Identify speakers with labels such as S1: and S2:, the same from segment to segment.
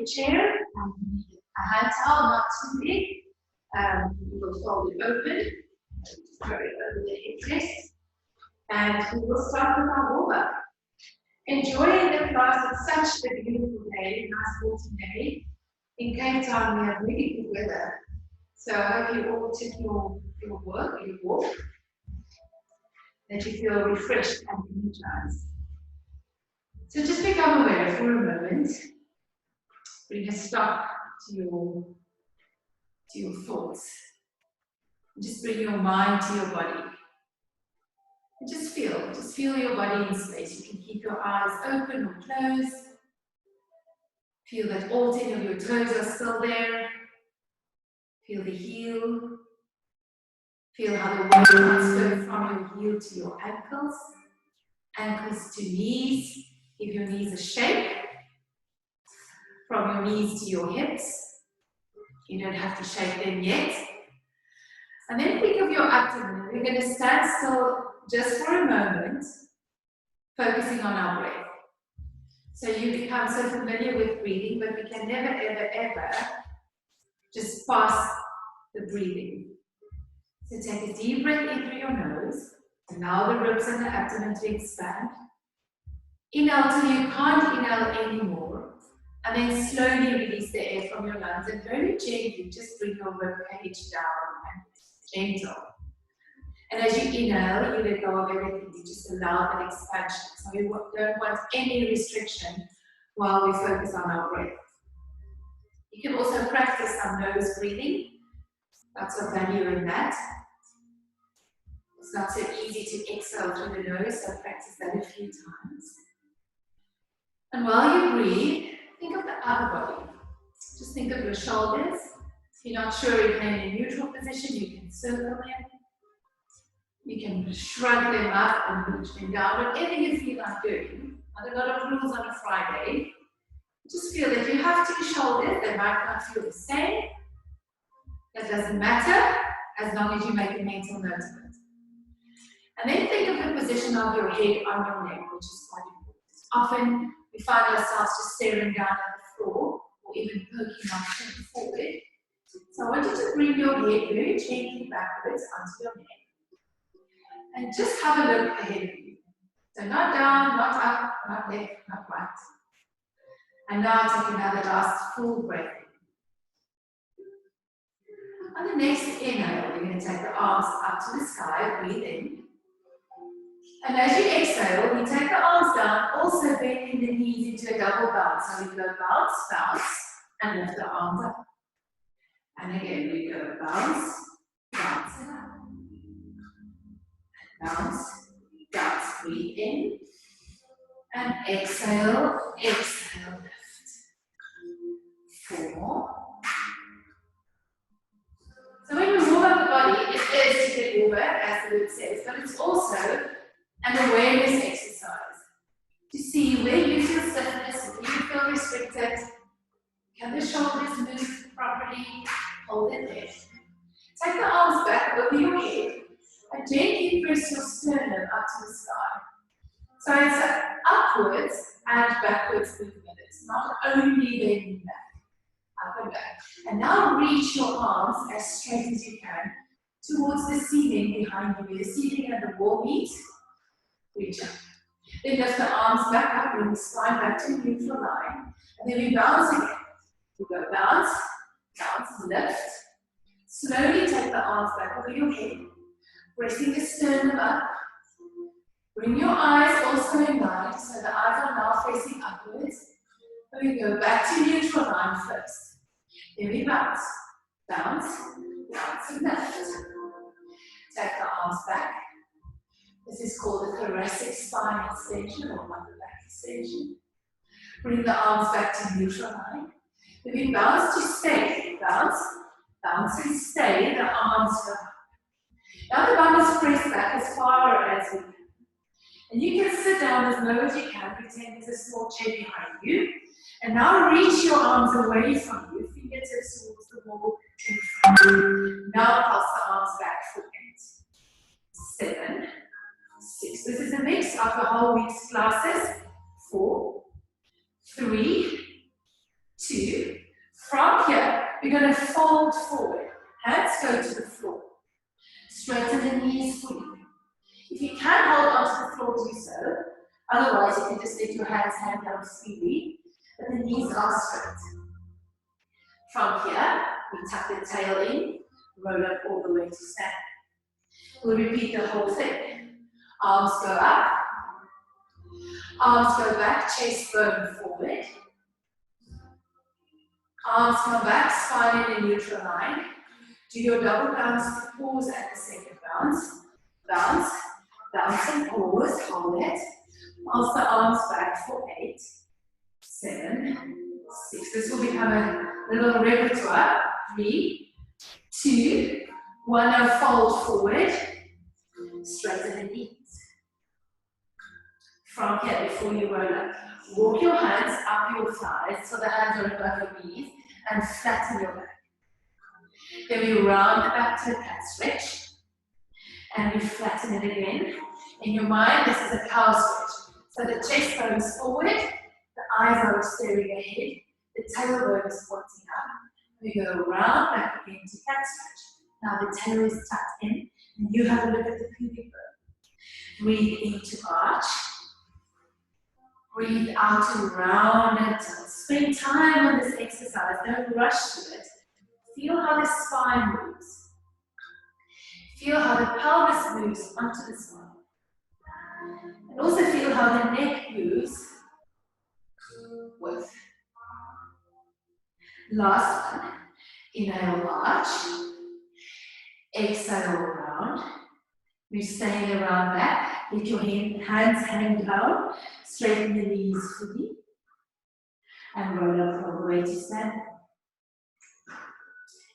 S1: your chair. A hand towel, not too big. You will fold it open. Throw it over the headrest. And we will start with our warm-up. Enjoying the class. It's such a beautiful day, nice autumn day. In Cape Town, we have really good weather. So I hope you all took your work, your walk, that you feel refreshed and energized. So just become aware for a moment. Bring a stop to your thoughts. Just bring your mind to your body. And just feel your body in space. You can keep your eyes open or closed. Feel that all 10 of your toes are still there. Feel the heel. Feel how the weight transfers from your heel to your ankles. Ankles to knees. Give your knees a shake. From your knees to your hips. You don't have to shake them yet. And then think of your abdomen. We're going to stand still just for a moment, focusing on our breath. So you become so familiar with breathing, but we can never, ever, ever just pass the breathing. So take a deep breath in through your nose. Allow the ribs and the abdomen to expand. Inhale till you can't inhale anymore. And then slowly release the air from your lungs and very gently just bring your rib cage down and gentle. And as you inhale, you let go of everything. You just allow that expansion. So we don't want any restriction while we focus on our breath. You can also practice some nose breathing. Lots of value in that. It's not so easy to exhale through the nose, so practice that a few times. And while you breathe, think of the upper body. Just think of your shoulders. If you're not sure you're in a neutral position, you can circle them. You can shrug them up and push them down, whatever you feel like doing. Not a lot of rules on a Friday. Just feel that you have two shoulders, they might not feel the same. That doesn't matter, as long as you make a mental note of it. And then think of the position of your head on your neck, which is quite important. Often we find ourselves just staring down at the floor, or even poking our chin forward. So I want you to bring your head very gently backwards onto your neck. And just have a look ahead of you. So not down, not up, not left, not right. And now take another last full breath. On the next inhale, we're going to take the arms up to the sky, breathe in. And as you exhale, we take the arms down, also bending the knees into a double bounce. So we go bounce, bounce, and lift the arms up. And again, we go bounce, bounce, and up. Bounce, bounce, breathe in, and exhale, exhale, lift. 4. So when we warm up the body, it is to get warmer, as the word says, but it's also an awareness exercise. To see where you feel stiffness, where you feel restricted. Can the shoulders move properly? Hold it there. Take the arms back over your head. And gently press your sternum up to the sky. So it's an upwards and backwards movement. It's not only bending back, up and back. And now reach your arms as straight as you can towards the ceiling behind you. Where the ceiling and the wall meet, reach up. Then lift the arms back up, bring the spine back to neutral line. And then we bounce again. We go bounce, bounce, lift. Slowly take the arms back over your head. Pressing the sternum up. Bring your eyes also in line, so the eyes are now facing upwards. And we go back to neutral line first. Then we bounce, bounce, bounce and lift. Take the arms back. This is called the thoracic spine extension or upper back extension. Bring the arms back to neutral line. Then we bounce to stay. Bounce, bounce and stay. The arms go up. Now the bum is pressed back as far as we can. And you can sit down as low as you can, pretend there's a small chair behind you. And now reach your arms away from you, fingertips towards the wall in front. Now pulse the arms back for 8, 7, 6. This is a mix of the whole week's classes. 4, 3, 2. From here, we're going to fold forward. Hands go to the floor. Straighten the knees fully. If you can hold onto the floor, do so. Otherwise, you can just let your hands hang down freely, but the knees are straight. From here, we tuck the tail in, roll up all the way to stand. We'll repeat the whole thing. Arms go up, arms go back, chest bone forward. Arms come back, spine in a neutral line. Do your double bounce to pause at the second bounce. Bounce, bounce and pause, hold it. Pulse the arms back for 8, 7, 6. This will become a little repertoire. 3, 2, 1. Now fold forward. Straighten the knees. From here, before you roll up, walk your hands up your thighs so the hands are above your knees and flatten your back. Then we round the back to a cat stretch and we flatten it again. In your mind, this is a cow stretch. So the chest bones forward, the eyes are staring ahead, the tailbone is pointing up. We go round back again to cat stretch. Now the tail is tucked in and you have a look at the pubic bone. Breathe into arch. Breathe out to round and tilt. Spend time on this exercise, don't rush to it. Feel how the spine moves. Feel how the pelvis moves onto the spine. And also feel how the neck moves with. Last one. Inhale, arch. Exhale, round. We're staying around that. Let your hands hang down. Straighten the knees fully. And roll up all the way to stand.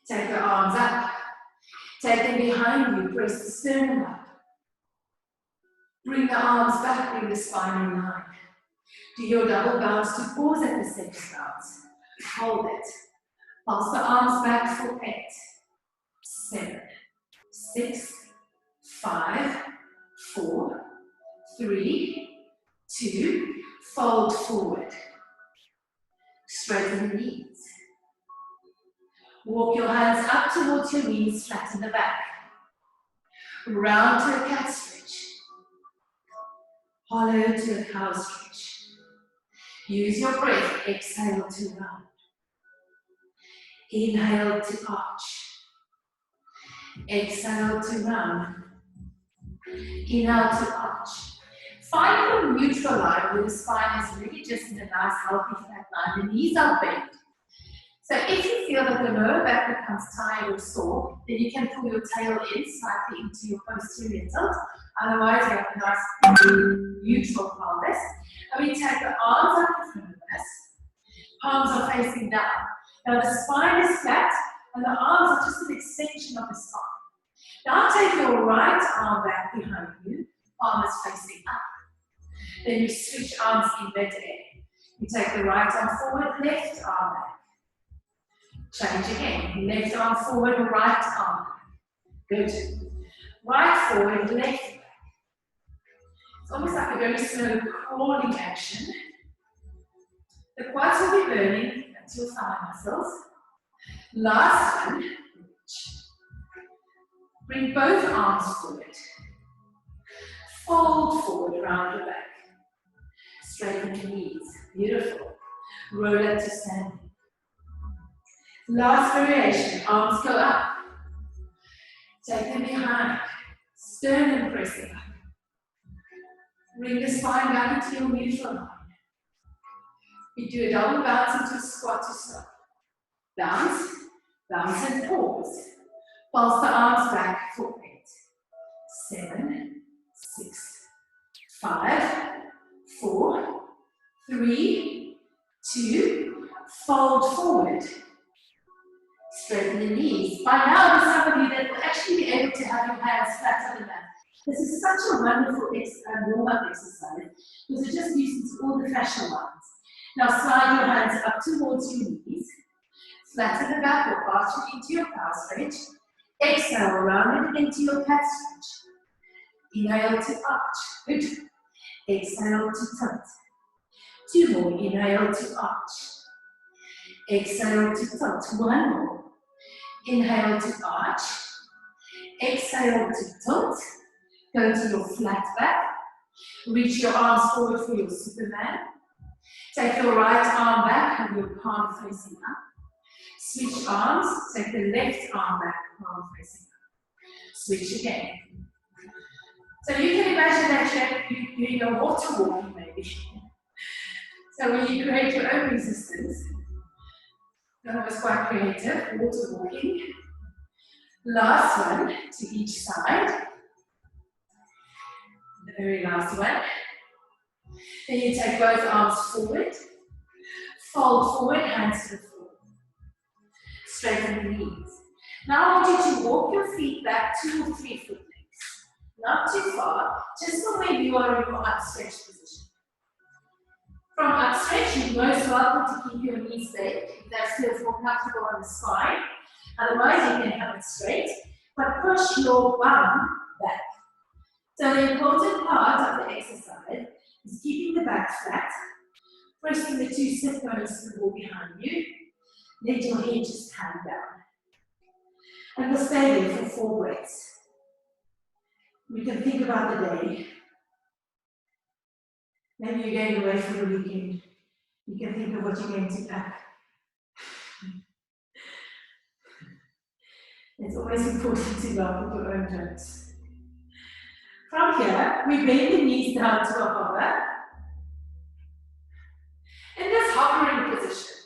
S1: Take the arms up. Take them behind you. Press the sternum up. Bring the arms back. Bring the spine in line. Do your double bounce to pause at the second bounce. Hold it. Pulse the arms back for 8, 7, 6, 5, 4, 3, 2. Fold forward. Straighten the knees. Walk your hands up towards your knees, flatten the back. Round to a cat stretch. Hollow to a cow stretch. Use your breath, exhale to round. Inhale to arch. Exhale to round. Inhale to arch. Find your neutral line where the spine is really just in a nice healthy flat line. The knees are bent. So if you feel that the lower back becomes tired or sore, then you can pull your tail in slightly into your posterior tilt. Otherwise, you have a nice neutral pelvis. And we take the arms up in front of us. Palms are facing down. Now the spine is flat and the arms are just an extension of the spine. Now take your right arm back behind you. Palm is facing up. Then you switch arms in mid-air. You take the right arm forward, left arm back. Change again. Left arm forward, right arm back. Good. Right forward, left back. It's almost like a very slow crawling action. The quads will be burning. That's your thigh muscles. Last one. Bring both arms forward. Fold forward, round the back. Straighten the knees. Beautiful. Roll up to standing. Last variation. Arms go up. Take them behind. Sternum pressing up. Bring the spine back into your neutral line. We do a double bounce into a squat to stop. Bounce, bounce and pause. Pulse the arms back for 8, 7, 6, 5, 4, 3, 2, fold forward. Straighten the knees. By now, there's somebody that will actually be able to have your hands flat on the mat. This is such a wonderful warm-up exercise because it just loosens all the fascia lines. Now slide your hands up towards your knees. Flatten the back or pass it into your cow stretch. Exhale, round it into your cat stretch. Inhale to arch. Good. Exhale to tilt. 2 more. Inhale to arch. Exhale to tilt. One more. Inhale to arch. Exhale to tilt. Go to your flat back. Reach your arms forward for your Superman. Take your right arm back and your palm facing up. Switch arms. Take the left arm back, palm facing up. Switch again. So you can imagine that you're doing a water walking maybe. So when you create your own resistance, that was quite creative, water walking. Last one to each side. The very last one. Then you take both arms forward. Fold forward, hands to the floor. Straighten the knees. Now I want you to walk your feet back 2 or 3 foot lengths. Not too far, just from where you are in your upstretch position. From upstretch, you're most welcome to keep your knees bent if that feels more comfortable on the spine. Otherwise, you can have it straight, but push your bum back. So the important part of the exercise is keeping the back flat, pressing the 2 sit bones to the wall behind you. Let your head just hang down. And we'll stay there for 4 breaths. We can think about the day. Maybe you're going away for the weekend. You can think of what you're going to pack. It's always important to laugh at your own jokes. From here, we bend the knees down to a hover. In this hovering position,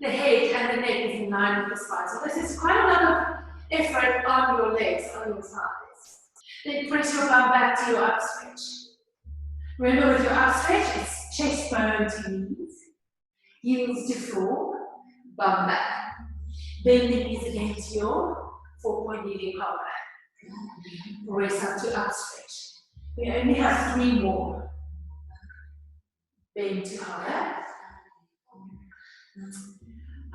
S1: the head and the neck is in line with the spine. So this is quite a lot of effort on your legs, on your thighs. Then press your bum back to your upstretch. Remember with your upstretch, it's chest bone to knees, heels to floor, bum back. Bend the knees again to your 4-point kneeling hover. Press up to upstretch. We only have 3 more. Bend to hover.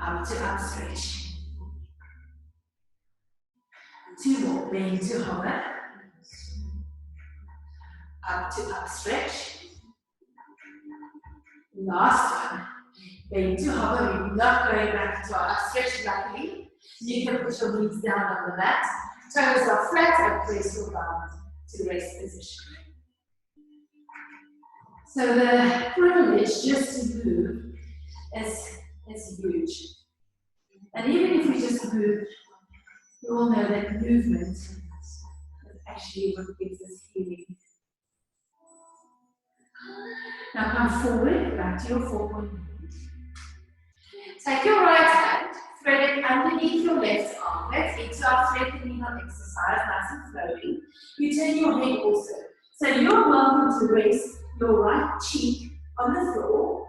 S1: Up to upstretch. 2 more. Bend to hover. Up to upstretch. Last one. Bend to hover. We're not going back to our upstretch, luckily. You can put your knees down on the mat. Toes are flat and press your bum to rest position. So the privilege just to move is huge. And even if we just move, we all know that movement is actually what gives us healing. Now come forward, back to your 4-point knees. Take your right hand, thread it underneath your left arm. Let's get to our thread the needle exercise, nice and slowly. You turn your head also. So you're welcome to rest your right cheek on the floor.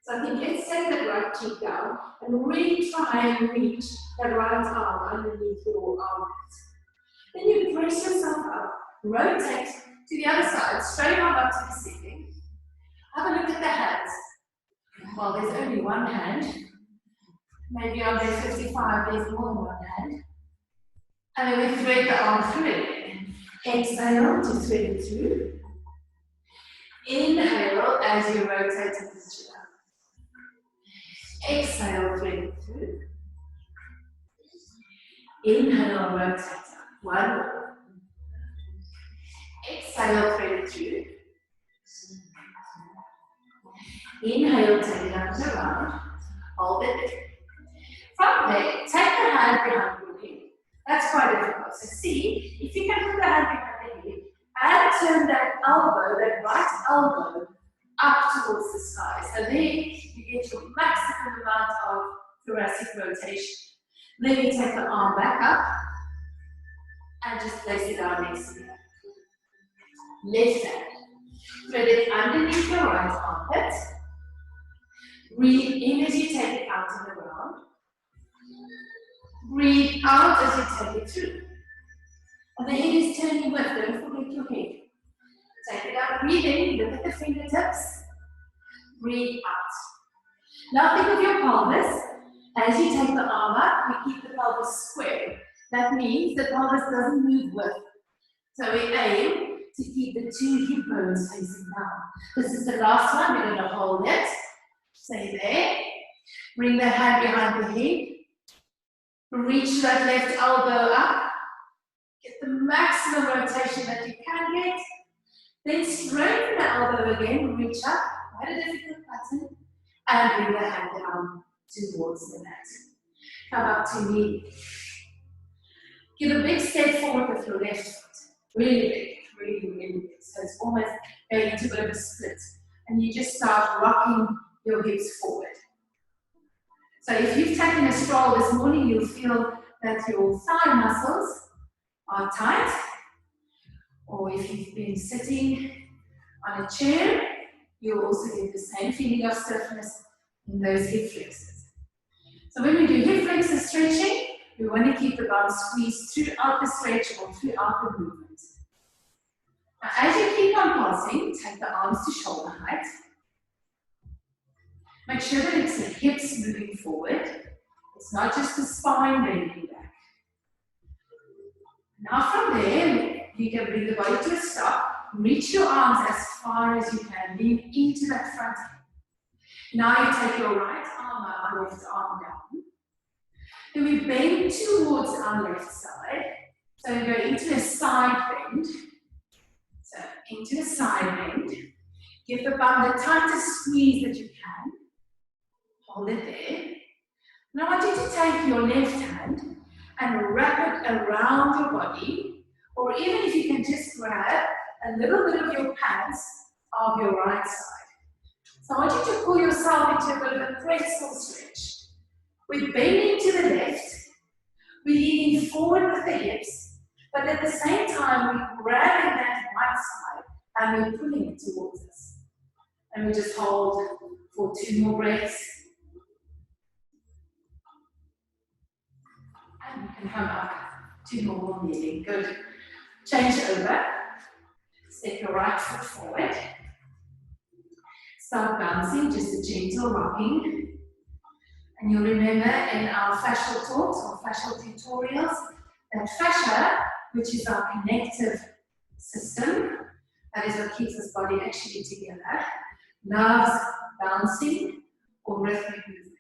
S1: So I think let's take that right cheek down and really try and reach that right arm underneath your armpit. Then you press yourself up, rotate to the other side, straight arm up to the ceiling. Have a look at the hands. Well, there's only one hand. Maybe on day 55, there's more than one hand. And then we thread the arm through it. Exhale to thread it through. Inhale as you rotate to the chin. Exhale, thread it through. Inhale, rotate up. 1 more. Exhale, thread it through. Inhale, take it up and around. Hold it. From there, take the hand behind your head. That's quite difficult. So see, if you can put the hand behind the head and turn that elbow, that right elbow, up towards the sky. So there you get your maximum amount of thoracic rotation. Then you take the arm back up and just place it down next to you. Left hand. Thread it underneath your right armpit. Breathe in as you take it out of the ground. Breathe out as you take it through. And the head is turning with, don't forget your head. Take it out, breathe in, look at the fingertips. Breathe out. Now think of your pelvis. As you take the arm up, we keep the pelvis square. That means the pelvis doesn't move with. So we aim to keep the 2 hip bones facing down. This is the last one, we're going to hold it. Stay there. Bring the hand behind the head. Reach that left elbow up. Get the maximum rotation that you can get. Then straighten the elbow again. Reach up. Quite a difficult pattern. And bring the hand down towards the mat. Come up to knee. Give a big step forward with your left foot. Really big, really, really big. So it's almost going into a bit of a split. And you just start rocking your hips forward. So if you've taken a stroll this morning, you'll feel that your thigh muscles are tight. Or if you've been sitting on a chair, you'll also get the same feeling of stiffness in those hip flexors. So when we do hip flexor stretching, we want to keep the bum squeezed throughout the stretch or throughout the movement. Now, as you keep on passing, take the arms to shoulder height. Make sure that it's the hips moving forward. It's not just the spine bending back. Now from there, you can bring the body to a stop. Reach your arms as far as you can. Lean into that front hip. Now you take your right arm up, our left arm down. Then we bend towards our left side. So we go into a side bend. So into a side bend. Give the bum the tightest squeeze that you can. Hold it there. Now I want you to take your left hand and wrap it around your body, or even if you can just grab a little bit of your pants of your right side. So I want you to pull yourself into a bit of a pretzel stretch. We're bending to the left, we're leaning forward with the hips, but at the same time we're grabbing that right side and we're pulling it towards us. And we just hold for 2 more breaths. And you can come up to normal kneeling. Good. Change over. Step your right foot forward. Start bouncing, just a gentle rocking. And you'll remember in our fascial talks or fascial tutorials that fascia, which is our connective system, that is what keeps this body actually together, loves bouncing or rhythmic movement.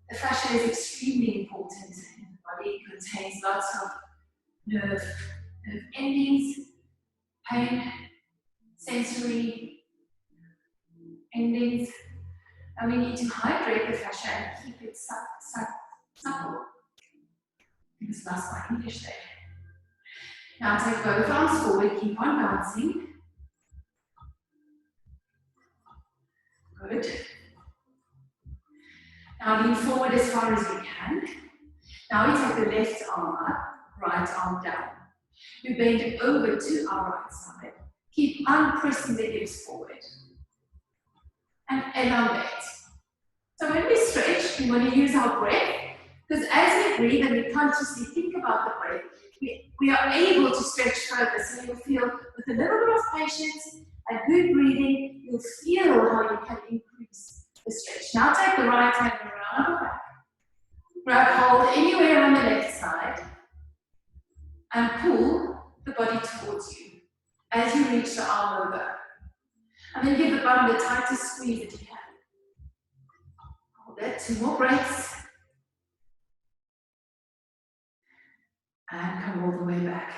S1: The fascia is extremely important in the body. It contains lots of nerve endings, pain, sensory endings, and we need to hydrate the fascia and keep it supple. I just lost my English there. Now take both arms forward, keep on bouncing. Good. Now lean forward as far as you can. Now we take the left arm up, right arm down. We bend it over to our right side. Keep on pressing the hips forward. And elongate. So when we stretch, we want to use our breath, because as we breathe and we consciously think about the breath, we are able to stretch further. So you'll feel with a little bit of patience and good breathing, you'll feel how you can increase the stretch. Now take the right hand around the back. Grab hold anywhere on the left side and pull the body towards you as you reach the arm over. And then give the bum the tightest squeeze that you can. Hold it, 2 more breaths. And come all the way back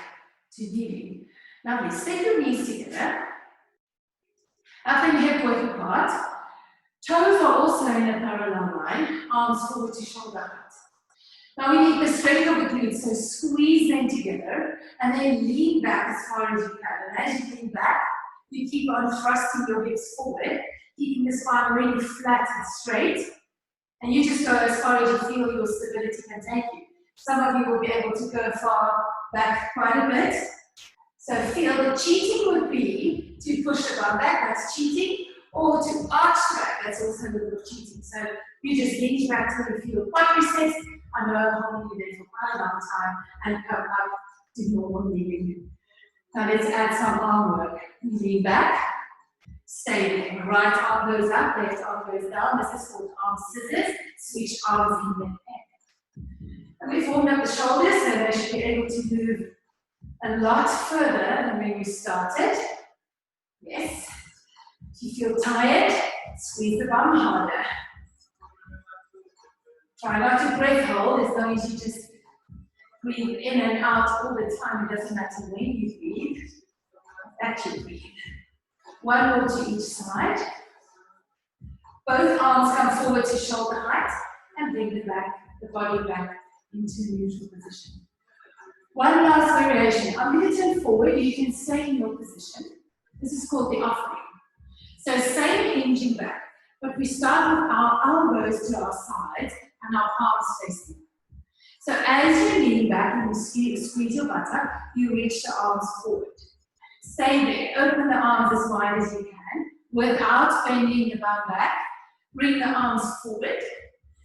S1: to kneeling. Lovely, step your knees together. Up and hip width apart. Toes are also in a parallel line, arms forward to shoulder height. Now we need the strength of the glutes, so squeeze them together and then lean back as far as you can. And as you lean back, you keep on thrusting your hips forward, keeping the spine really flat and straight. And you just go as far as you feel your stability can take you. Some of you will be able to go far back quite a bit. So feel that cheating would be to push the bum back, that's cheating, or to arch back, that's also a little bit of cheating. So you just hinge back till you feel quadriceps. I know I'm holding you there for quite a long time, and come up to normal kneeling. Now let's add some arm work. Lean back, stay there. Right arm goes up, left arm goes down. This is called arm scissors. Switch arms in the head. And we formed up the shoulders, so they should be able to move a lot further than when we started. Yes. If you feel tired, squeeze the bum harder. Try not to breath hold, as long as you just breathe in and out all the time. It doesn't matter when you breathe, that you breathe. One more to each side. Both arms come forward to shoulder height and bring the body back into neutral position. One last variation. I'm going to turn forward. You can stay in your position. This is called the offering. So same hinging back, but we start with our elbows to our sides and our palms facing. So as you lean back and you squeeze your buttock, you reach the arms forward. Stay there. Open the arms as wide as you can without bending the bum back. Bring the arms forward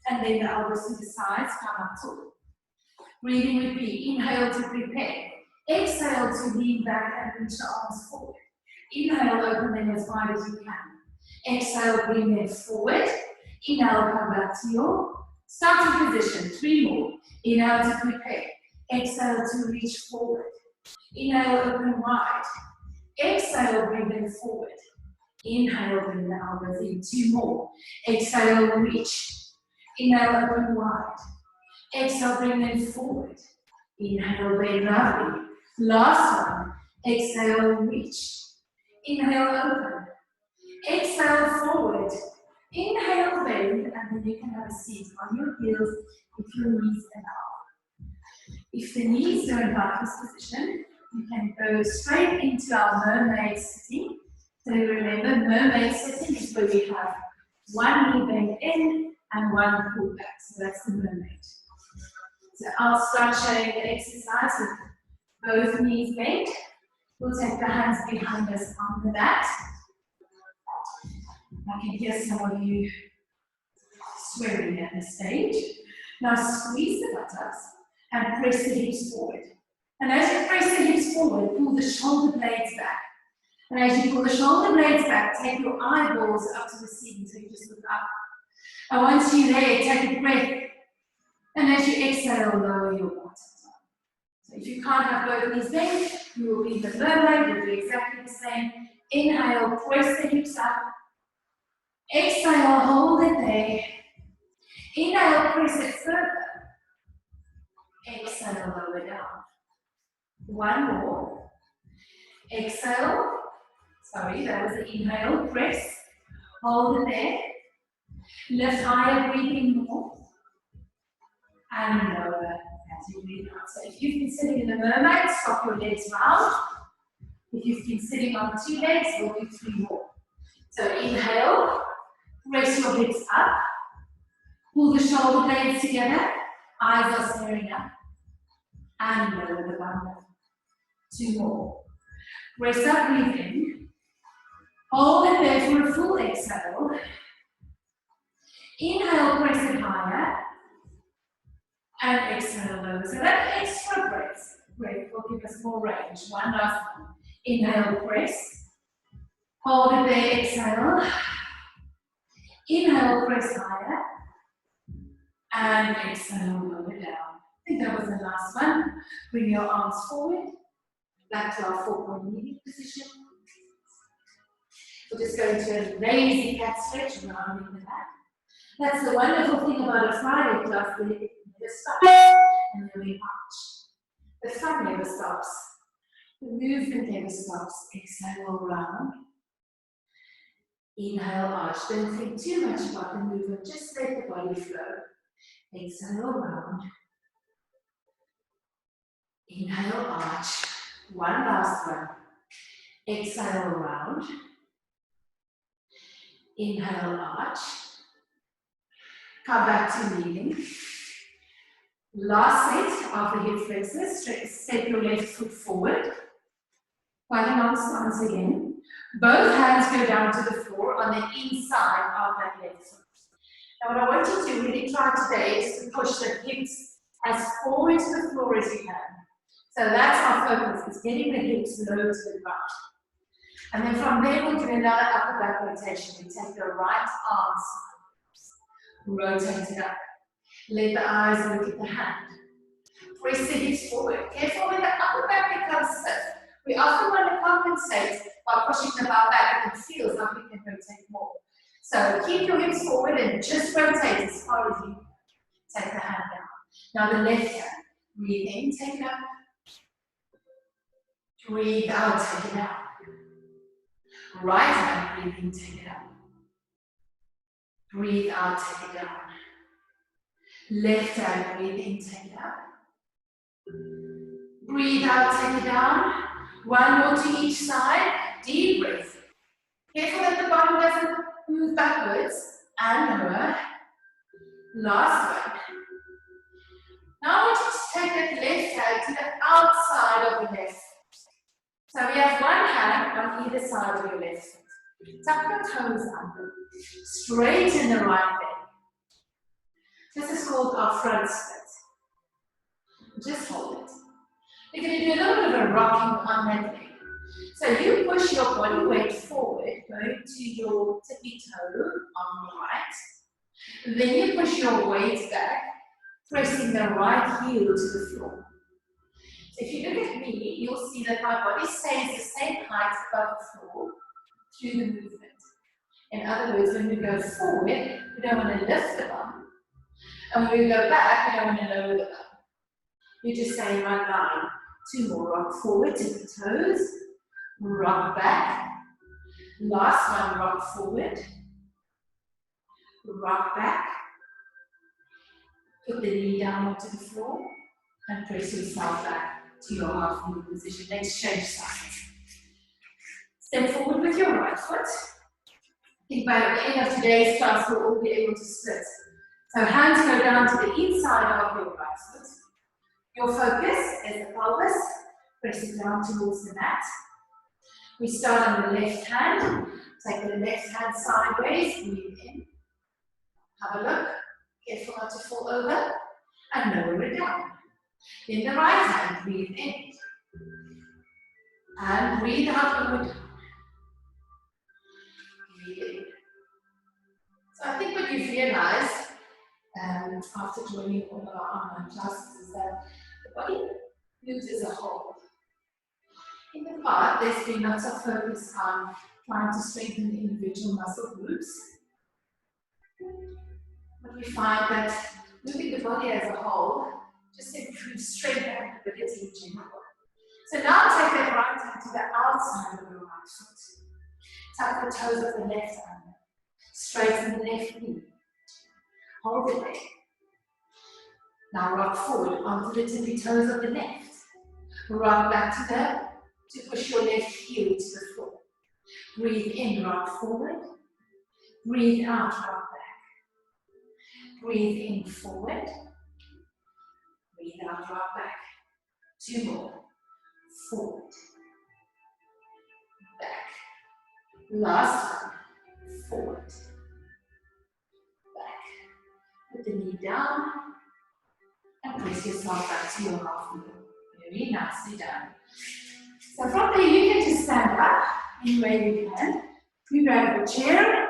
S1: and then the elbows to the sides, come up tall. Breathing would be inhale to prepare. Exhale to lean back and reach the arms forward. Inhale, open them as wide as you can. Exhale, bring them forward. Inhale, come back to your starting position. 3 more. Inhale to prepare. Exhale to reach forward. Inhale, open wide. Exhale, bring them forward. Inhale, bring the elbows in. 2 more. Exhale, reach. Inhale, open wide. Exhale, bring them forward. Inhale, bend lovely. Last one. Exhale, reach. Inhale, open. Exhale, forward. Inhale, bend, and then you can have a seat on your heels if your knees allow. If the knees don't like this position, you can go straight into our mermaid sitting. So remember, mermaid sitting is where we have one knee bent in and one pull back. So that's the mermaid. So I'll start showing the exercise with both knees bent. We'll take the hands behind us on the mat. I can hear some of you swearing at the stage. Now squeeze the buttocks and press the hips forward. And as you press the hips forward, pull the shoulder blades back. And as you pull the shoulder blades back, take your eyeballs up to the ceiling, so you just look up. And once you're there, take a breath. And as you exhale, lower your bottom. So if you can't have both knees bent, you will be the mermaid. You'll do exactly the same. Inhale, press the hips up. Exhale, hold it there. Inhale, press it further. Exhale, lower down. 1 more. Exhale. Sorry, that was the inhale. Press. Hold it there. Lift higher, breathing more. And lower as you breathe out. So if you've been sitting in the mermaid, swap your legs round. If you've been sitting on 2 legs, we'll do 3 more. So inhale. Press your hips up. Pull the shoulder blades together. Eyes are staring up. And lower the bum. 2 more. Press up, breathe in. Hold it there for a full exhale. Inhale, press it higher. And exhale, lower. So that extra breath will give us more range. One last one. Inhale, press. Hold it there, exhale. Inhale, press higher. And exhale, lower down. I think that was the last one. Bring your arms forward. Back to our 4-point kneeling position. We're just going to a lazy cat stretch, rounding the back. That's the wonderful thing about a Friday class, that it never stops. And then we arch. The fun never stops. The movement never stops. Exhale, round. Inhale, arch. Don't think too much about the movement, just let the body flow. Exhale, round. Inhale, arch. One last one. Exhale, round. Inhale, arch. Come back to kneeling. Last set of the hip flexors. Step your left foot forward. Quite a long stance again. Both hands go down to the floor on the inside of that left foot. Now what I want you to really try today is to push the hips as forward to the floor as you can. So that's our focus, is getting the hips low to the ground. And then from there we'll do another upper back rotation. We take the right arm side, rotate it up. Let the eyes look at the hand. Press the hips forward. Careful when the upper back becomes stiff. We often want to compensate by pushing the bar back and it feels like we can rotate more. So keep your hips forward and just rotate as far as you can. take the hand down. Now the left hand, breathe in, take it up. Breathe out, take it down. Right hand, breathe in, take it up. Breathe out, take it down. Left hand, breathe in, take it up. Breathe out, take it down. One more to each side. Deep breath. Careful that the bottom doesn't move backwards. And lower. Last one. Now I want you to take that left hand to the outside of the left. So we have one hand on either side of your left foot. Tuck your toes under. Straighten the right leg. This is called our front split. Just hold it. You're going to do a little bit of a rocking on that leg. So you push your body weight forward, going to your tippy toe on the right. Then you push your weight back, pressing the right heel to the floor. So if you look at me, you'll see that my body stays the same height above the floor through the movement. In other words, when we go forward, we don't want to lift the bum. And when we go back, we don't want to lower the bum. You just stay in one line. Two more. Rock forward to the toes. Rock back. Last one, rock forward. Rock back. Put the knee down onto the floor and press yourself back to your half knee position. Let's change sides. Step forward with your right foot. I think by the end of today's class, we'll all be able to split. So hands go down to the inside of your right foot. Your focus is the pelvis, pressing down towards the mat. We start on the left hand. Take the left hand sideways, breathe in. Have a look. Careful not to fall over. And lower it down. Then the right hand, breathe in. And breathe out, lower down. Breathe in. So I think what you've realized after joining all of our online classes is that the body moves as a whole. In the past, there's been lots of focus on trying to strengthen the individual muscle groups. But we find that moving the body as a whole just improves strength and ability in general. So now take that right hand to the outside of your right foot. Tuck the toes of the left hand. Straighten the left knee. Hold it there. Now rock forward onto the tippy toes of the left. Rock back to push your left heel to the floor. Breathe in, rock forward. Breathe out, rock back. Breathe in, forward. Breathe out, rock back. Two more. Forward. Back. Last one. Forward. Back. Put the knee down. And press yourself back to your half knee. Very nicely done. So from there you can just stand up any way you can. You grab a chair.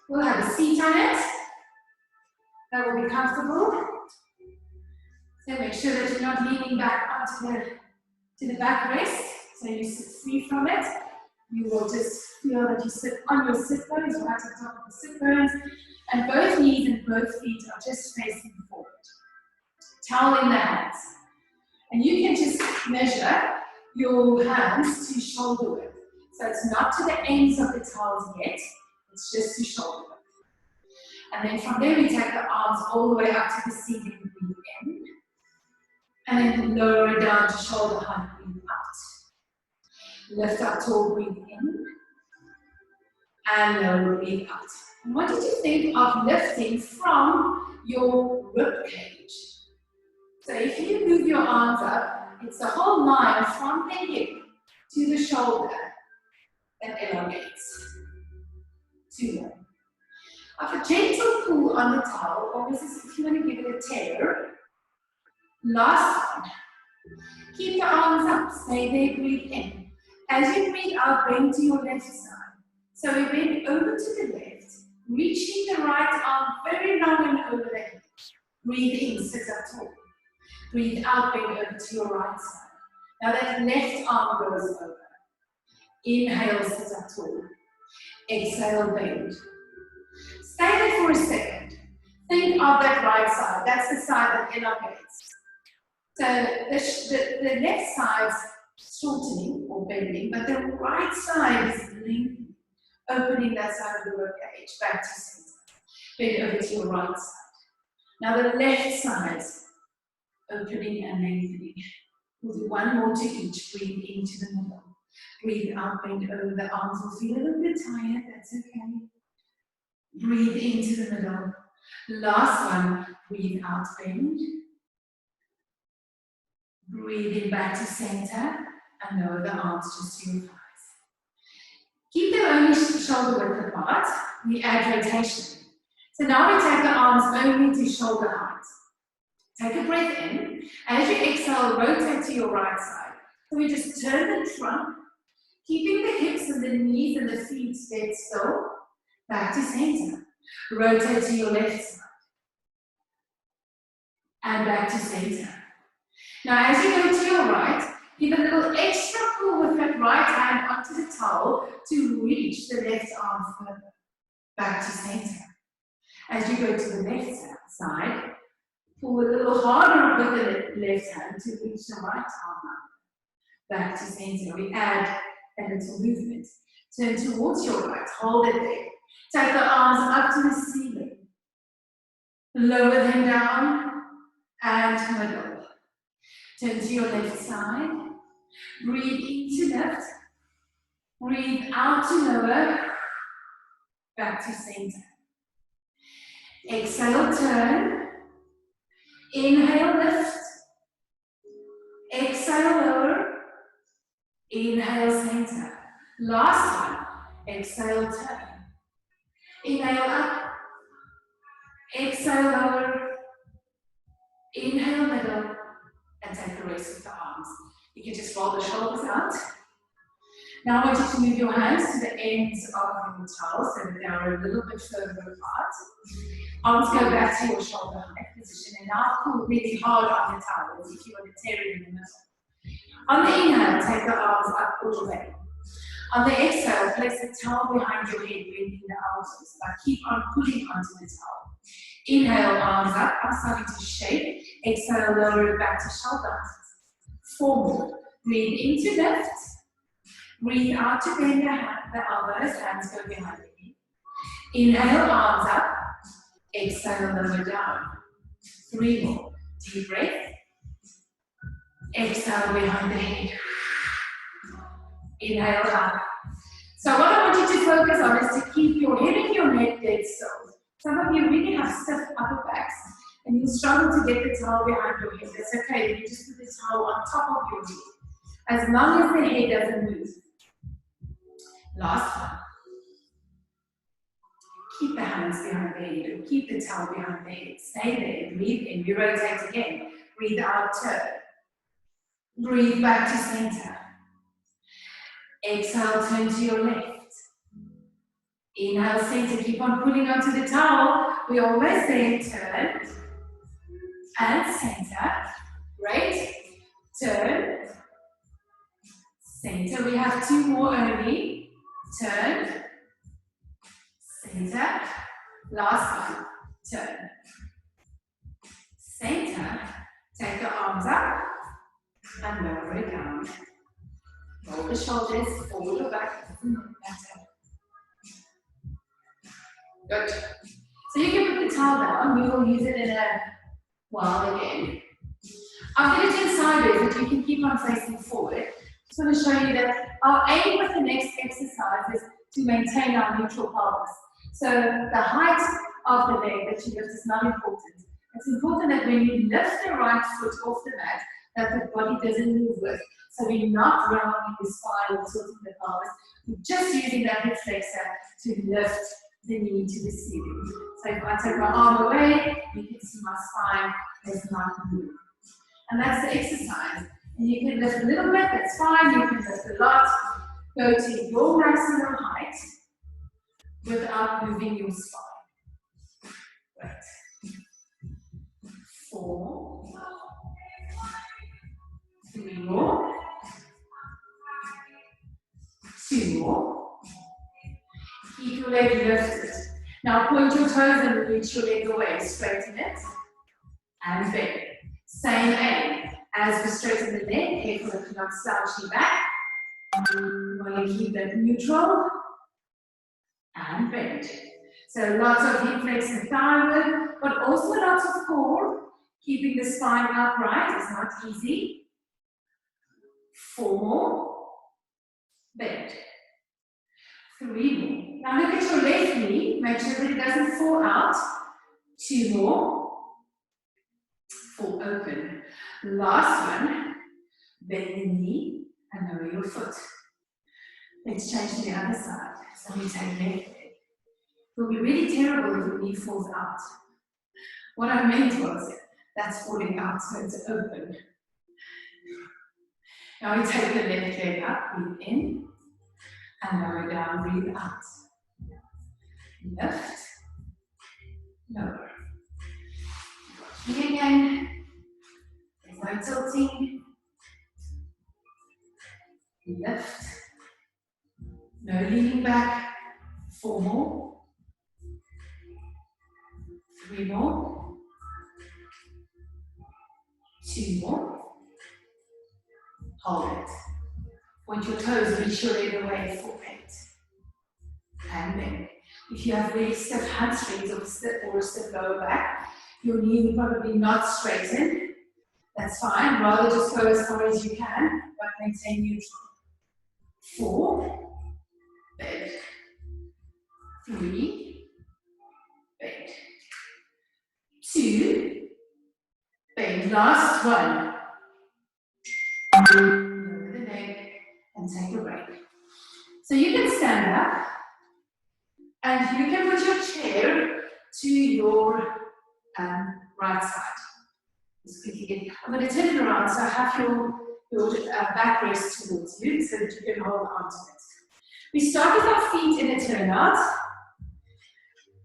S1: We'll have a seat on it. That will be comfortable. So make sure that you're not leaning back onto the backrest. So you sit free from it. You will just feel that you sit on your sit bones, right on top of the sit bones. And both knees and both feet are just facing forward. Towel in the hands. And you can just measure your hands to shoulder width. So it's not to the ends of the towels yet, it's just to shoulder width. And then from there we take the arms all the way up to the ceiling, breathe in. And then lower it down to shoulder height, breathe out. Lift up tall, breathe in. And lower, breathe out. And what did you think of lifting from your rib cage? So if you move your arms up, it's the whole line from the hip to the shoulder that elongates. 2 more. After gentle pull on the towel, or this is if you want to give it a tear. Last one. Keep the arms up, stay there, breathe in. As you breathe out, bend to your left side. So we bend over to the left, reaching the right arm very long and over the head. Breathe in, sit up tall. Breathe out, bend over to your right side. Now that left arm goes over. Inhale, sit up tall. Exhale, bend. Stay there for a second. think of that right side. That's the side that elongates. So the left side's shortening or bending, but the right side is lengthening, opening that side of the ribcage back to center. Bend over to your right side. Now the left side's opening and lengthening. We'll do one more to each. Breathe into the middle. Breathe out, bend over. The arms will feel a little bit tired. That's okay. Breathe into the middle. Last one. Breathe out, bend. Breathe in back to center. And lower the arms just to your thighs. Keep them only shoulder width apart. We add rotation. So now we take the arms only to shoulder height. Take a breath in. As you exhale, rotate to your right side. So we just turn the trunk, keeping the hips and the knees and the feet dead still. Back to center. Rotate to your left side. And back to center. Now as you go to your right, give a little extra pull with that right hand onto the towel to reach the left arm further. Back to center. As you go to the left side, pull a little harder with the left hand to reach the right arm up. Back to center. We add a little movement. Turn towards your right. Hold it there. Take the arms up to the ceiling. Lower them down and middle. Turn to your left side. Breathe in to lift. Breathe out to lower. Back to center. Exhale, turn. Inhale, lift. Exhale, lower. Inhale, center. Last one. Exhale, turn. Inhale, up. Exhale, lower. Inhale, middle. And take the rest of the arms. You can just roll the shoulders out. Now I want you to move your hands to the ends of your towel so that they are a little bit further apart. Arms go back to your shoulder height position and now pull really hard on the towel as if you want to tear it in the middle. On the inhale, take the arms up all the way. On the exhale, place the towel behind your head, bending the elbows, but keep on pulling onto the towel. Inhale, arms up. I'm starting to shake. Exhale, lower it back to shoulder height. 4 more. Breathe in to lift. Breathe out to bend the elbows, hands go behind the knee. Inhale, arms up. Exhale, lower down. 3 more. Deep breath. Exhale, behind the head. Inhale, up. So what I want you to focus on is to keep your head and your neck dead still. Some of you really have stiff upper backs and you struggle to get the towel behind your head. That's okay, you just put the towel on top of your head. As long as the head doesn't move. Last one. Keep the hands behind the head or keep the towel behind the head. Stay there, breathe in, you rotate again. Breathe out, turn. Breathe back to center. Exhale, turn to your left. Inhale, center, keep on pulling onto the towel. We always say turn and center. Great. Turn. Center. We have 2 more only. Turn. Center. Last one. Turn. Center. Take the arms up and lower it down. Roll the shoulders forward or back. Doesn't matter. Good. So you can put the towel down. We will use it in a while again. I'm going to turn sideways, but you can keep on facing forward. Just want to show you that our aim with the next exercise is to maintain our neutral pelvis. So the height of the leg that you lift is not important. It's important that when you lift the right foot off the mat, that the body doesn't move with. So we're not rounding the spine or tilting the pelvis. We're just using that hip flexor to lift the knee to the ceiling. So if I take my arm away, you can see my spine does not move. And that's the exercise. And you can lift a little bit, that's fine. You can lift a lot. Go to your maximum height without moving your spine. Right. 4. 3 more. 2 more. Keep your leg lifted. Now point your toes and reach your leg away. Straighten it and bend. Same aim. As we straighten the leg, careful that you're not slouching back. You want to keep that neutral and bend. So lots of hip flex and thigh work, but also lots of core. Keeping the spine upright is not easy. 4 more. Bend. 3 more. Now look at your left knee. Make sure that it doesn't fall out. 2 more. 4 open. Last one. Bend the knee and lower your foot. Let's change to the other side. So we take left leg. It will be really terrible if your knee falls out. What I meant was that's falling out, so it's open. Now we take the left leg up, breathe in, and lower down, breathe out. Lift, lower. Here again. There's no tilting. Lift. No leaning back. 4 more. 3 more. 2 more. Hold it. Point your toes, reach your leg away for 8. And then, if you have really stiff hamstrings or a stiff lower back, your knee will probably not straighten. That's fine. Rather just go as far as you can, but maintain neutral. 4. Bend. 3. Bend. 2. Bend. Last one. Lower the leg and take a break. So you can stand up and you can put your chair to your right side. Just quickly get, I'm going to turn it around so I have your backrest towards you so that you can hold on to it. We start with our feet in a turnout.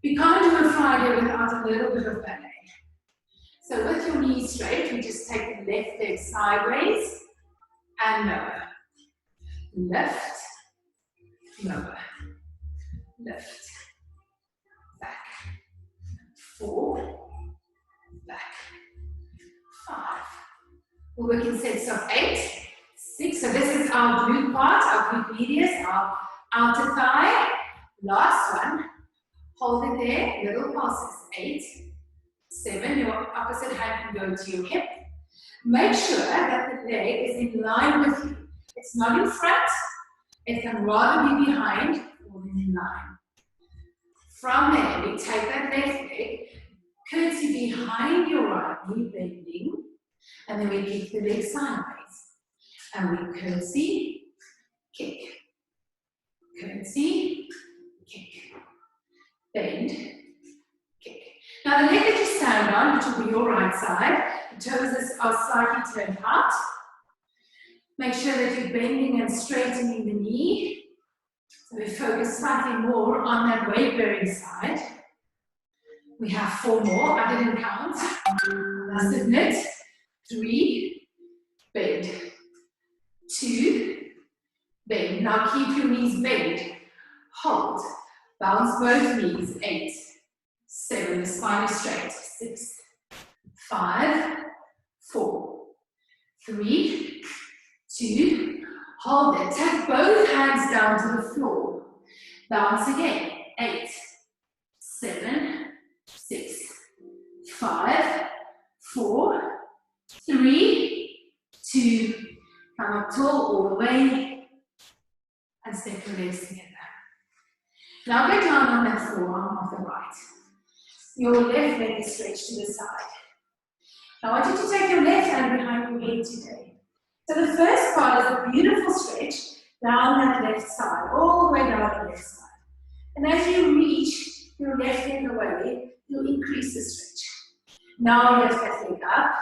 S1: We can't do a Friday without a little bit of ballet. So with your knees straight, we just take the left leg sideways and lower. Lift, lower. Lift, back. 4, back. 5. We'll work in sets of 8, 6. So this is our glute part, our glute medius, our outer thigh. Last one. Hold it there. Little pulses. 8, 7. Your opposite hand can go to your hip. Make sure that the leg is in line with you. It's not in front. It can rather be behind or in line. From there, we take that left leg, curtsy behind your right knee, bending, and then we kick the leg sideways. And we curtsy, kick, curtsy, kick, bend, kick. Now the leg that you stand on, which will be your right side, the toes are slightly turned out. Make sure that you're bending and straightening the knee. So we focus slightly more on that weight-bearing side. We have 4 more. I didn't count. Must admit. 3, bend. 2, bend. Now keep your knees bent. Hold. Bounce both knees. 8, 7. The spine is straight. 6, 5, 4, 3, 2. Hold it. Take both hands down to the floor. Bounce again. 8, 7, 6, 5, 4, 3, 2. Come up tall all the way. And step your legs together. Now get down on that forearm of the right. Your left leg is stretched to the side. Now I want you to take your left hand behind your head today. So the first part is a beautiful stretch down that left side, all the way down the left side. And as you reach your left leg away, you'll increase the stretch. Now lift that leg up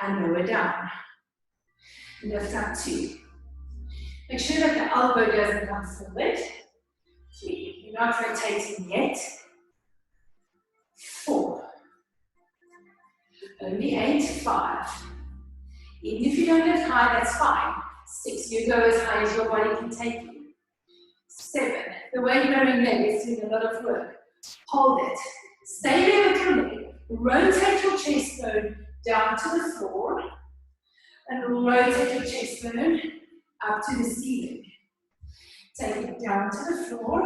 S1: and lower down. Lift up 2. Make sure that the elbow doesn't come forward. 3. You're not rotating yet. 4. Only 8. 5. Even if you don't lift high, that's fine. 6. You go as high as your body can take you. 7. the weight-bearing leg is doing a lot of work. Hold it. Stay there with your leg. Rotate your chest bone down to the floor. And rotate your chest bone up to the ceiling. Take it down to the floor.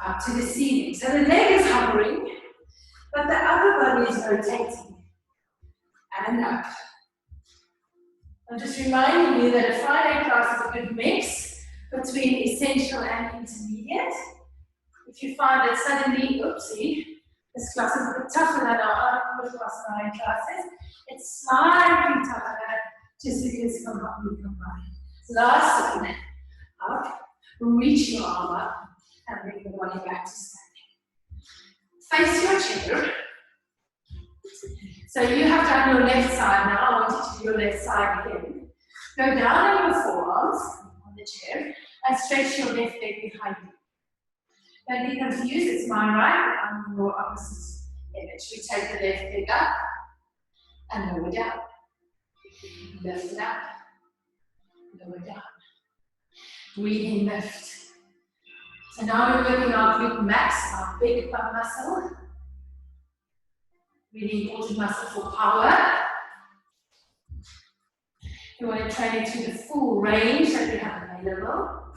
S1: Up to the ceiling. So the leg is hovering, but the upper body is rotating. And up. I'm just reminding you that a Friday class is a good mix between essential and intermediate. If you find that suddenly, oopsie, this class is a bit tougher than our other classes, it's slightly tougher just because you combine. Last one, up, reach your arm up, and bring the body back to standing. Face your chair. So you have done your left side now. I want you to do your left side again. Go down on your forearms on the chair and stretch your left leg behind you. Don't be confused, it's my right, I'm your opposite image. We take the left leg up and lower down. Lift it up, lower down. Breathe in, lift. So now we're working our glute max, our big butt muscle. Really important muscle for power. You want to train it to the full range that we have available.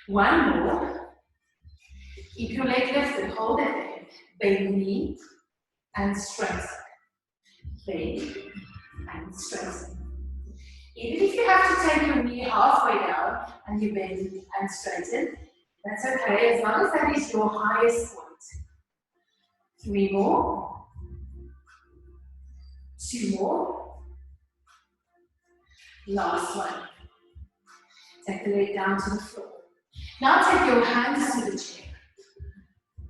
S1: One more. Keep your leg lifted, hold it there. Bend the knee and straighten. Bend and straighten. Even if you have to take your knee halfway down and you bend and straighten, that's okay, as long as that is your highest point. 3 more. 2 more. Last one. Take the leg down to the floor. Now take your hands to the chair.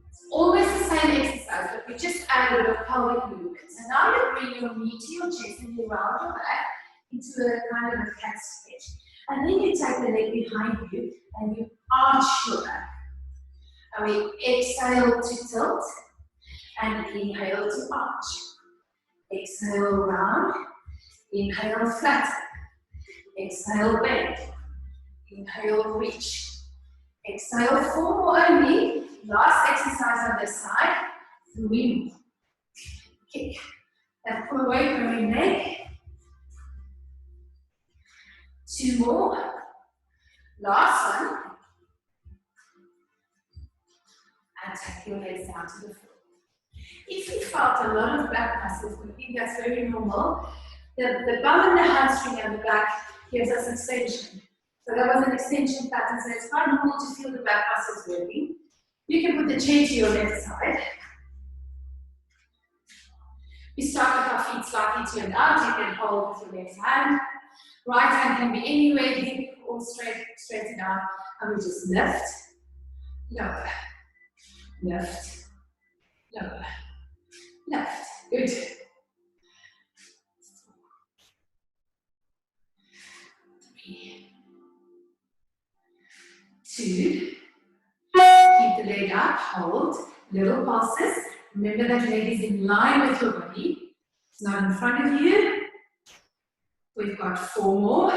S1: It's always the same exercise, but we just added a pelvic movement. So now you bring your knee to your chest and you round your back into a kind of a cat stretch. And then you take the leg behind you and you arch your back. And we exhale to tilt and inhale to arch. Exhale round, inhale flatten. Exhale bend, inhale reach. Exhale 4 more only. Last exercise on this side. 3 more. Kick. And pull away from your neck. 2 more. Last one. And take your legs down to the floor. If you felt a lot of back muscles, I think that's very normal. The bum and the hamstring and the back gives us extension. So that was an extension pattern, so it's quite normal to feel the back muscles working. You can put the chair to your left side. We start with our feet slightly turned out. You can hold with your left hand. Right hand can be anywhere, hip or straighten out. And we just lift, lower, lift, lower, lift. Good. 3, 2, keep the leg up, hold, little pulses. Remember that leg is in line with your body. It's not in front of you. We've got 4 more,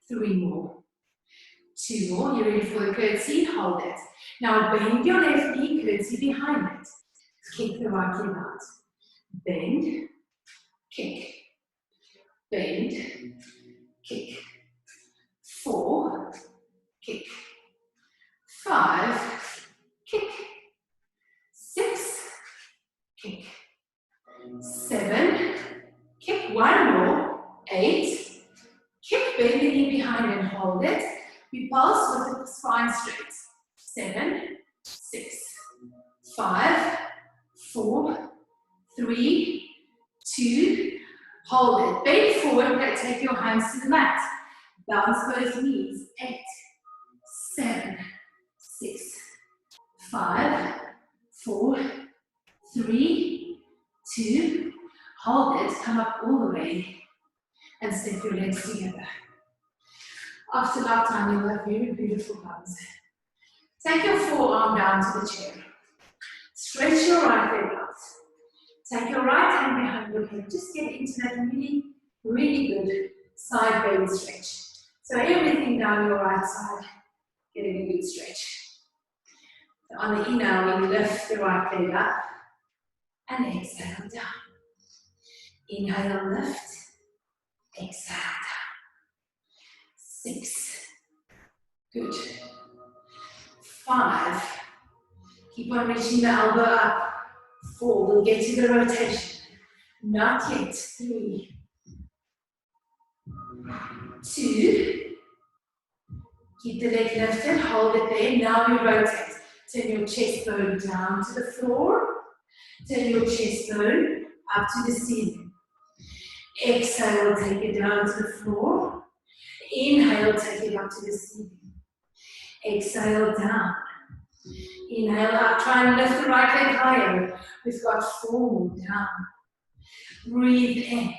S1: 3 more, 2 more. You're ready for the curtsy, hold it. Now bend your left knee, curtsy behind it. Kick the right leg out. Bend, kick, bend, kick. 4, kick. 5, kick. 6, kick. 7, kick. 1 more. 8, kick, bend the knee behind and hold it. We pulse with the spine straight. 7, 6, 5, 4, 3, 2, hold it. Bend forward, take your hands to the mat. Bounce both knees. 8, 7, 6, 5, 4, 3, 2, hold it, come up all the way and step your legs together. After that time, you'll have very beautiful bums. Take your forearm down to the chair. Stretch your right leg out. Take your right hand behind your head. Just get into that really, really good side bend stretch. So everything down your right side, getting a good stretch. So on the inhale, we lift the right leg up and exhale down. Inhale, lift, exhale down. 6. Good. 5. Keep on reaching the elbow up. 4. We'll get to the rotation. Not yet. 3. 2. Keep the leg lifted. Hold it there. Now we rotate. Turn your chest bone down to the floor. Turn your chest bone up to the ceiling. Exhale, take it down to the floor. Inhale, take it up to the ceiling. Exhale, down. Inhale up, try and lift the right leg higher. We've got 4 more down. Breathe in.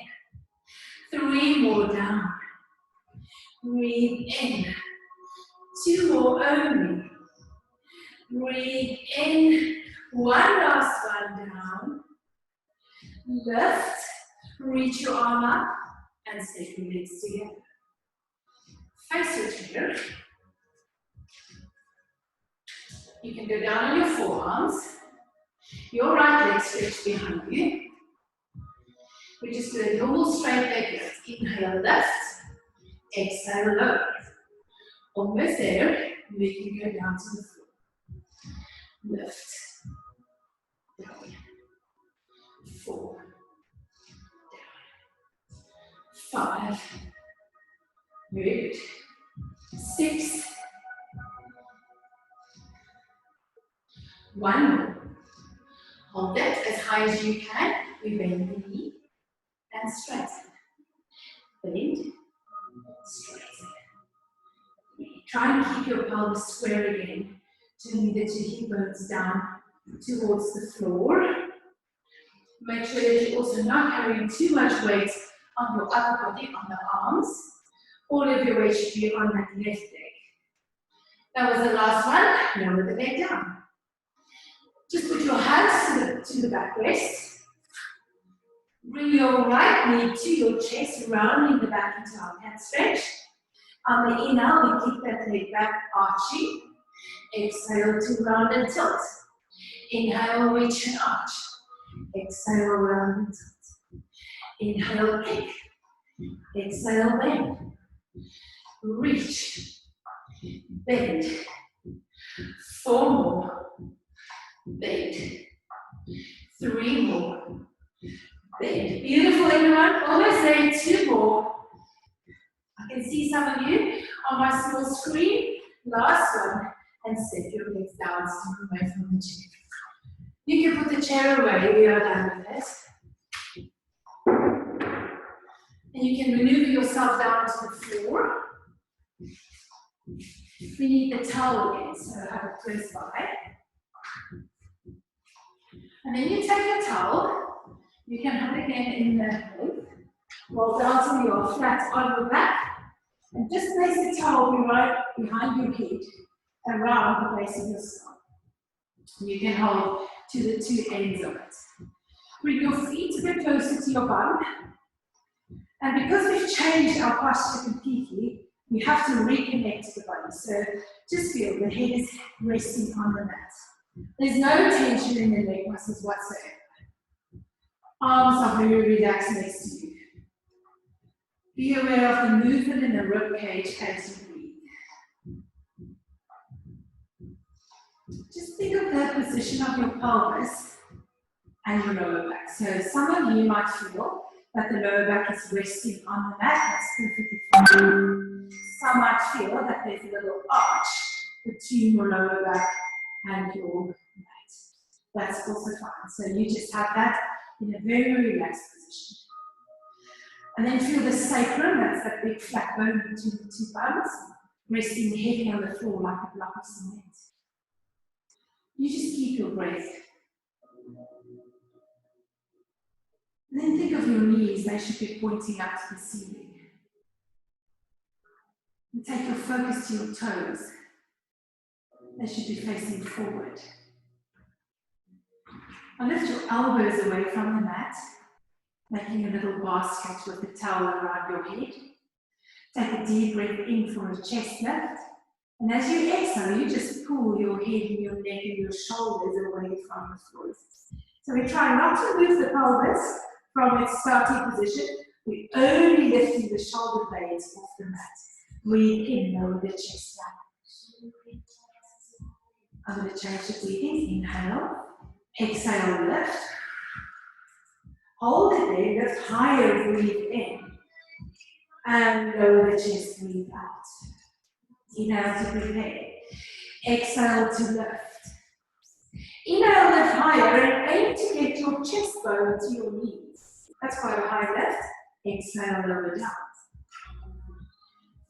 S1: 3 more down. Breathe in. 2 more only. Breathe in. 1 last one down. Lift. Reach your arm up and step your legs together. Face your chair. You can go down on your forearms. Your right leg stretched behind you. We just do a normal straight leg lift. Inhale, lift. Exhale, lower. Almost there. We can go down to the floor. Lift. Down. 4. Down. 5. Very good. 6. 1 more. Hold that as high as you can. We bend the knee and straighten. Bend, straighten. Try and keep your pelvis square again. Turning the 2 hip bones down towards the floor. Make sure that you're also not carrying too much weight on your upper body, on the arms. All of your weight should be on that left leg. That was the last one. Lower the leg down. Just put your hands to the back rest. Bring your right knee to your chest, rounding the back into our cat stretch. On the inhale, we keep that leg back, arching. Exhale to round and tilt. Inhale, reach and arch. Exhale, round and tilt. Inhale, kick. Exhale, bend. Reach. Bend. 4 more. Bend. 3 more. Bend. Beautiful, everyone. Almost there. 2 more. I can see some of you on my small screen. Last one. And set your legs down, step away from the chair. You can put the chair away. We are done with it. And you can maneuver yourself down to the floor. We need the towel again, so I have it close by. And then you take your towel, you can have it again in the leg, roll down to your flat on your back, and just place the towel right behind your head, around the base of your skull. You can hold to the 2 ends of it. Bring your feet a bit closer to your bum, and because we've changed our posture completely, we have to reconnect the body. So just feel the head is resting on the mat. There's no tension in the leg muscles whatsoever. Arms are very relaxed next to you. Be aware of the movement in the rib cage as you breathe. Just think of the position of your pelvis and your lower back. So some of you might feel that the lower back is resting on the mat. That's perfectly fine. Some might feel that there's a little arch between your lower back and your mat. That's also fine. So you just have that in a very relaxed position. And then feel the sacrum, that's that big flat bone between the 2 bones, resting heavy on the floor like a block of cement. You just keep your breath. And then think of your knees, they should be pointing up to the ceiling. And take your focus to your toes. They should be facing forward. And lift your elbows away from the mat, making a little basket with the towel around your head. Take a deep breath in for a chest lift. And as you exhale, you just pull your head and your neck and your shoulders away from the floor. So we try not to move the pelvis from its starting position. We're only lifting the shoulder blades off the mat. Breathe in, lower the chest down. I'm going to change the breathing. Inhale. Exhale, lift. Hold it there, lift higher, breathe in. And lower the chest, breathe out. Inhale to prepare. Exhale to lift. Inhale, lift higher and aim to get your chest bone to your knees. That's quite a high lift. Exhale, lower down.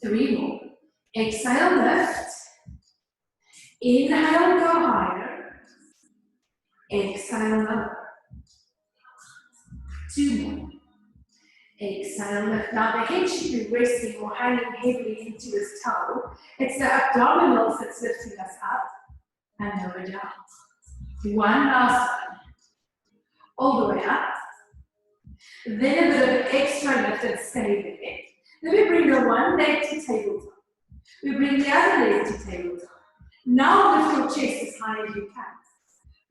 S1: 3 more. Exhale, lift. Inhale, go higher. Exhale, lower. 2 more. Exhale, lift. Now the head should be resting or hanging heavily into his toe. It's the abdominals that's lifting us up and lower down. 1 last one. All the way up. Then a bit of extra lift and stay there. Then we bring the one leg to tabletop. We bring the other leg to tabletop. Now lift your chest as high as you can.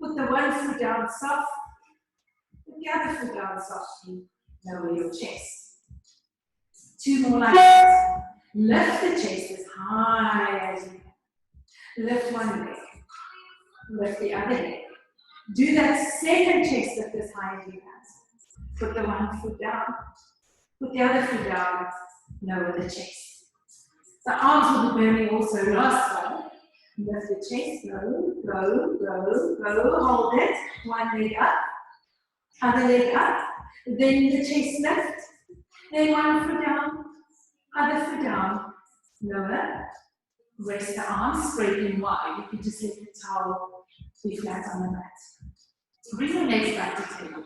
S1: Put the one foot down soft. Put the other foot down softly. Lower your chest. 2 more like this. Lift the chest as high as you can. Lift one leg. Lift the other leg. Do that second chest lift as high as you can. Put the one foot down. Put the other foot down. Lower the chest. The arms will be burning also. Last one. Lift the chest. Go, go, go, go. Hold it. One leg up. Other leg up. Then the chest lift. Then one foot down. Other foot down. Lower. Rest the arms. Spread them wide. You can just let the towel be flat on the mat. Bring your legs back to table.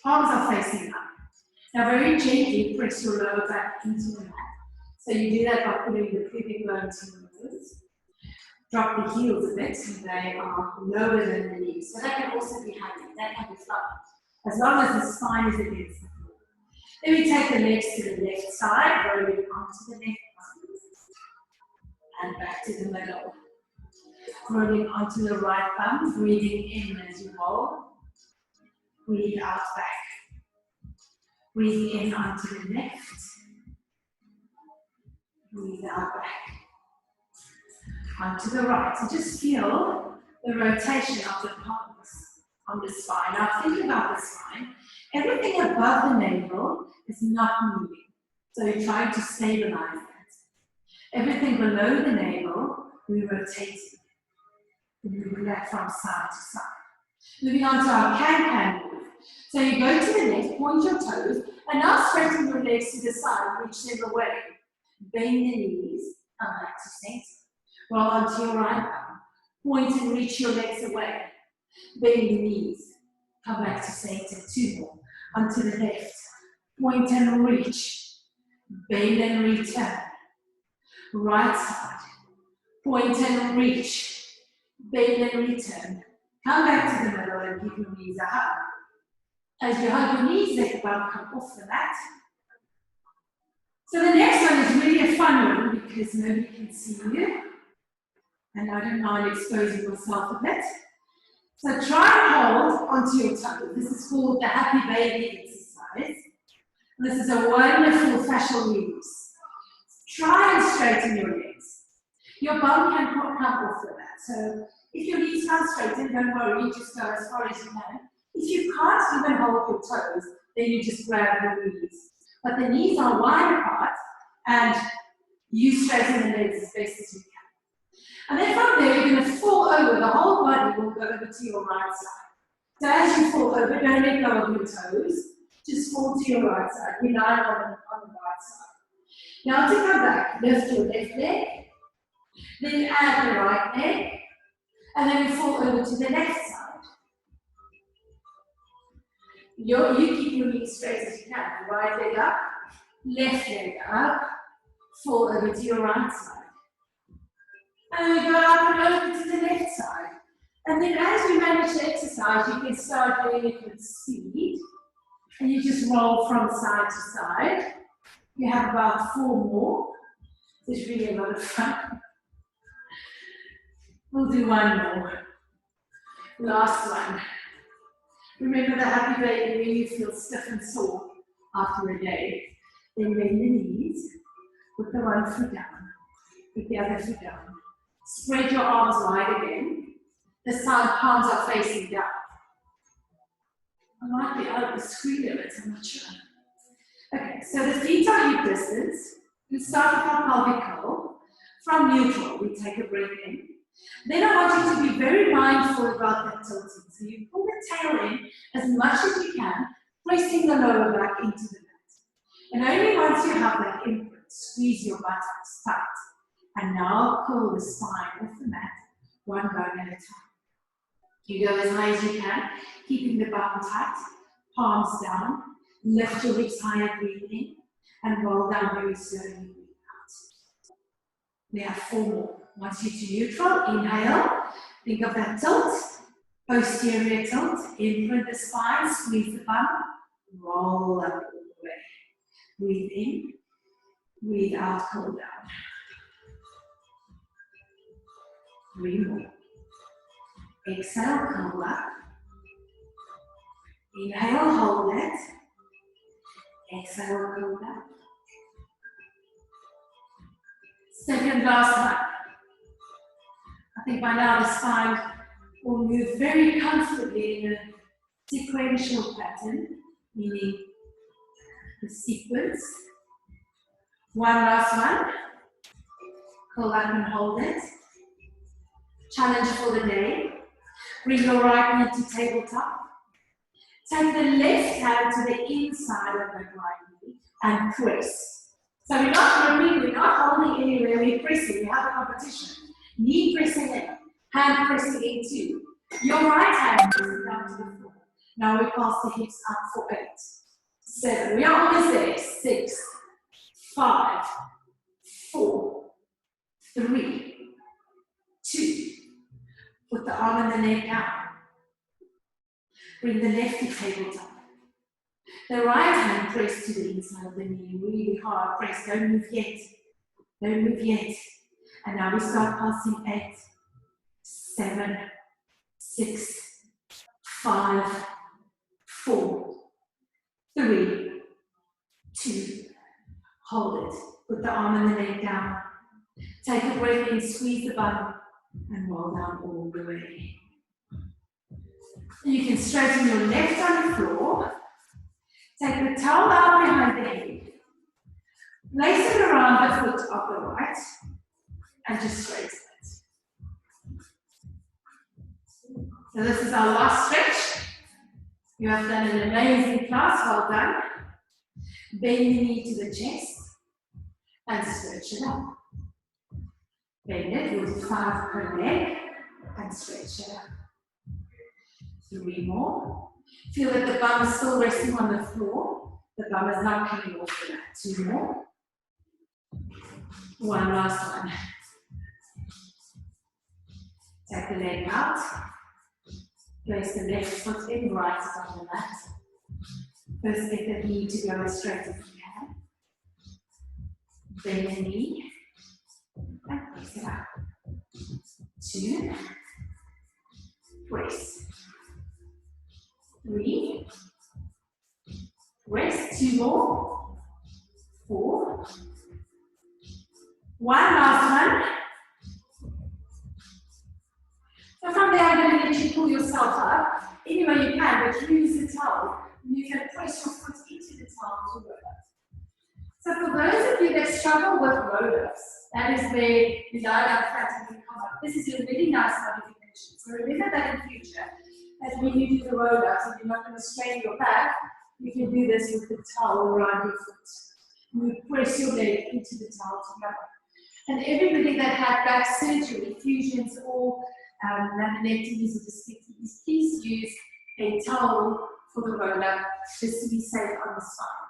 S1: Arms are facing up. Now very gently press your lower back into the mat. So you do that by putting the pubic bone to your nose. Drop the heels a bit so they are lower than the knees. So that can also be hanging. That can be flat. As long as the spine is against the floor. Then we take the legs to the left side, rolling onto the left bum. And back to the middle. Rolling onto the right bum, breathing in as you roll. Breathe out back. Breathe in onto the left. Breathe out back. Onto the right. So just feel the rotation of the palms on the spine. Now think about the spine. Everything above the navel is not moving. So you're trying to stabilize that. Everything below the navel, we rotate. Moving that from side to side. Moving on to our can move. So you go to the left, point your toes, and now straighten your legs to the side, reach them away. Bend the knees, come back to center. Roll onto your right arm. Point and reach your legs away. Bend the knees, come back to center. 2 more. Onto the left. Point and reach. Bend and return. Right side. Point and reach. Bend and return. Come back to the middle and give your knees a hug. As you hug your knees, let the bum come off the mat. So the next one is really a fun one because nobody can see you. And I don't mind exposing myself a bit. So try and hold onto your toes. This is called the happy baby exercise. And this is a wonderful fascial release. Try and straighten your legs. Your bum can come off the mat. So if your knees can't straighten, don't worry, just go as far as you can. If you can't even hold your toes, then you just grab your knees. But the knees are wide apart, and you straighten the legs as best as you can. And then from there, you're going to fall over. The whole body will go over to your right side. So as you fall over, don't let go of your toes. Just fall to your right side. Rely on the right side. Now to come back, lift your left leg. Then add the right leg. And then you fall over to the left side. You keep your knees straight as you can. Right leg up, left leg up, fall over to your right side. And we go up and over to the left side. And then as you manage the exercise, you can start doing it with speed. And you just roll from side to side. We have about 4 more. It's really a lot of fun. We'll do 1 more. Last one. Remember the happy baby when you feel stiff and sore after a day. Then bend the knees, put the 1 foot down, put the other foot down. Spread your arms wide again. This time palms are facing down. I might be out of the screen a bit, I'm not sure. Okay, so the feet are hip distance. We start with our pelvic curl. From neutral, we take a breath in. Then I want you to be very mindful about that tilting. So you pull the tail in as much as you can, pressing the lower back into the mat. And only once you have that input, squeeze your buttocks tight. And now pull the spine off the mat, 1 bone at a time. You go as high as you can, keeping the bum tight, palms down, lift your hips higher, breathe in, and roll down very slowly, breathe out. We have 4 more. Once you're to neutral, inhale, think of that tilt, posterior tilt, imprint the spine, squeeze the bum, roll up all the way. Breathe in, breathe out, cool down. 3 more. Exhale, curl up. Inhale, hold it. Exhale, curl up. Second last one. I think by now the spine will move very comfortably in a sequential pattern, meaning the sequence. 1 last one. Curl up and hold it. Challenge for the day. Bring your right knee to tabletop. Take the left hand to the inside of that right knee and press. So we're not gripping, we're not holding anywhere, we're pressing. We have a competition. Knee pressing in, hand pressing in too. Your right hand pressing down to the floor. Now we pass the hips up for 8, 7. We are almost there. 6, 5, 4, 3, 2. Put the arm and the leg down. Bring the left to tabletop. The right hand press to the inside of the knee, really hard press. Don't move yet. Don't move yet. And now we start passing 8, 7, 6, 5, 4, 3, 2. Hold it. Put the arm and the leg down. Take a breath in, squeeze the bum, and roll down all the way. You can straighten your left on the floor. Take the towel out behind the head. Place it around the foot of the right. And just straighten it. So this is our last stretch. You have done an amazing class, well done. Bend the knee to the chest and stretch it up. Bend it, we'll do 5 per leg and stretch it up. 3 more. Feel that the bum is still resting on the floor. The bum is not coming off the mat. 2 more. 1 last one. Take the leg out. Place the left foot in, right foot on the mat. First get the knee to go as straight as you can. Bend the knee. And press it up. 2. Press. 3. Rest. 2 more. 4. 1 last one. So from there, I'm going to let you pull yourself up. Any way you can, but use the towel. You can press your foot into the towel to roll up. So for those of you that struggle with roll-ups, that is where you lie down flat and you come up. This is a really nice modification. So remember that in future, that when you do the roll-ups and you're not going to strain your back, you can do this with the towel around your foot. You press your leg into the towel to come up. And everybody that had back surgery, fusions or laminectomies or discectomies, please use a towel for the roll-up just to be safe on the spine.